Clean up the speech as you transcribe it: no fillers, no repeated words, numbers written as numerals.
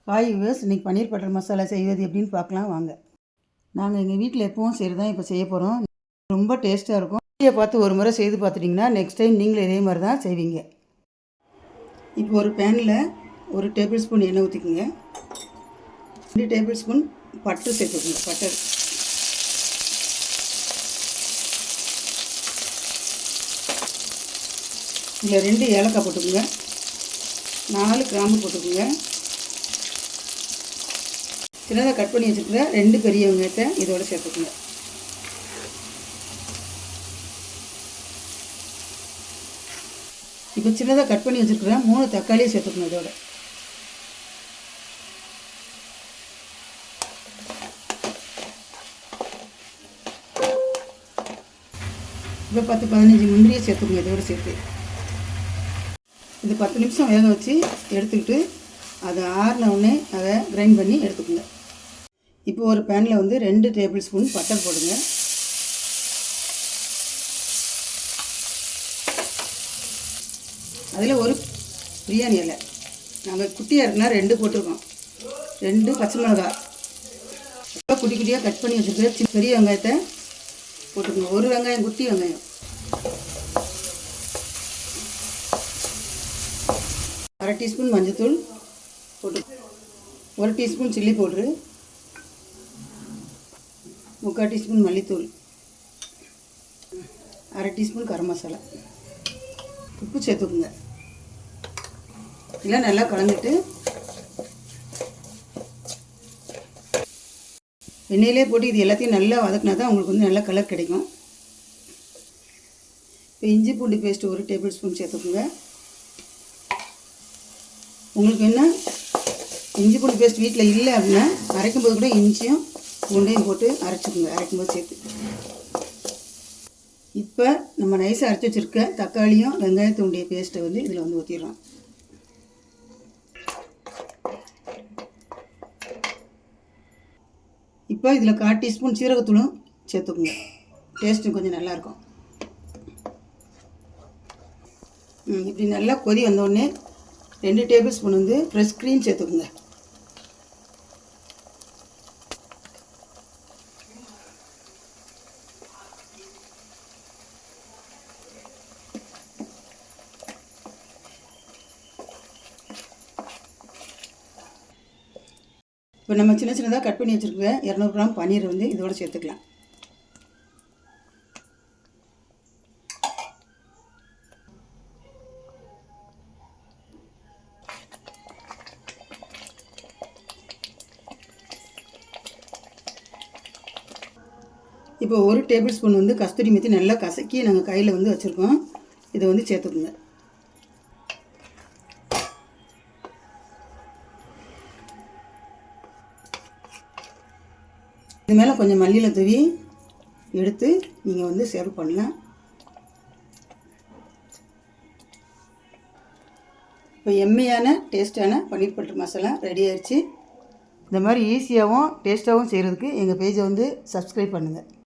Hi viewers, இன்றைக்கி பன்னீர் butter masala செய்வது எப்படின்னு பார்க்கலாம் வாங்க. நாங்கள் எங்கள் வீட்டில் எப்பவும் செய்கிறது தான் இப்போ செய்ய போகிறோம். ரொம்ப டேஸ்ட்டாக இருக்கும். வீடியோ பார்த்து ஒரு முறை செய்து பார்த்துட்டிங்கன்னா நெக்ஸ்ட் டைம் நீங்களும் இதே மாதிரி தான் செய்வீங்க. இப்போ ஒரு பேனில் 1 டேபிள் ஸ்பூன் எண்ணெய் ஊற்றிக்குங்க. 2 டேபிள் ஸ்பூன் பட்டர் சேர்த்துக்குங்க. பட்டர் இதில் 2 ஏலக்காய் போட்டுக்குங்க. 4 கிராம்பு போட்டுக்குங்க. சின்னதாக கட் பண்ணி வச்சுருக்கிற 2 பெரிய வெங்காயத்தை இதோட சேர்த்துக்குங்க. இப்போ சின்னதாக கட் பண்ணி வச்சுருக்கிற 3 தக்காளியை சேர்த்துக்கணும் இதோட. இப்போ 10-15 முந்திரியை சேர்த்துக்கணும் இதோட சேர்த்து. இது 10 நிமிஷம் வேக வச்சு எடுத்துக்கிட்டு அதை ஆறின உடனே அதை கிரைண்ட் பண்ணி எடுத்துக்கோங்க. இப்போ ஒரு பேனில் 2 டேபிள் ஸ்பூன் பட்டர் போடுங்க. அதில் ஒரு பிரியாணி இலை, நாங்கள் குட்டியாக இருக்குன்னா 2 போட்டிருக்கோம். 2 பச்சை மிளகாய், இப்போ குட்டி குட்டியாக கட் பண்ணி வச்சுருக்க பெரிய வெங்காயத்தை போட்டுக்கோங்க. 1 வெங்காயம், குட்டி வெங்காயம். அரை டீஸ்பூன் மஞ்சத்தூள் போட்டு, 1 டீஸ்பூன் சில்லி பவுட்ரு, 3/4 டீஸ்பூன் மல்லித்தூள், அரை டீஸ்பூன் கரம் மசாலா, உப்பு சேர்த்துக்குங்க. இதெல்லாம் நல்லா கலந்துட்டு எண்ணெயிலே போட்டு இது எல்லாத்தையும் நல்லா வதக்கினா தான் உங்களுக்கு நல்ல கலர் கிடைக்கும். இப்போ இஞ்சி பூண்டு பேஸ்ட்டு 1 டேபிள் ஸ்பூன் சேர்த்துக்குங்க. உங்களுக்கு என்ன இஞ்சி பூண்டு பேஸ்ட் வீட்டில் இல்லை அப்படின்னா அரைக்கும்போது கூட இஞ்சியும் பூண்டையும் போட்டு அரைச்சிக்கோங்க, அரைக்கும்போது சேர்த்து. இப்போ நம்ம நைஸாக அரைச்சி வச்சுருக்க தக்காளியும் வெங்காயத்துடைய பேஸ்ட்டை இதில் ஊற்றிடுறோம். இப்போ இதில் 1/4 டீஸ்பூன் சீரகத்தூளும் சேர்த்துக்குங்க. டேஸ்ட்டும் கொஞ்சம் நல்லாயிருக்கும். இப்படி நல்லா கொதி வந்தோடனே 2 டேபிள் ஸ்பூன் ஃப்ரெஷ் க்ரீம் சேர்த்துக்குங்க. இப்போ நம்ம சின்ன சின்னதாக கட் பண்ணி வச்சுருக்க 200 கிராம் பன்னீர் இதோடு சேர்த்துக்கலாம். இப்போ 1 டேபிள் ஸ்பூன் கஸ்தூரி மெத்தி நல்லா கசக்கி நாங்கள் கையில் வச்சுருக்கோம். இதை சேர்த்துக்குங்க. இது மேலே கொஞ்சம் மல்லியில் தூவி எடுத்து நீங்கள் சர்வ் பண்ணலாம். இப்போ எம்மையான டேஸ்ட்டான பன்னீர் பட்டர் மசாலா ரெடி ஆயிடுச்சு. இந்த மாதிரி ஈஸியாகவும் டேஸ்ட்டாகவும் செய்கிறதுக்கு எங்கள் பேஜை சப்ஸ்கிரைப் பண்ணுங்கள்.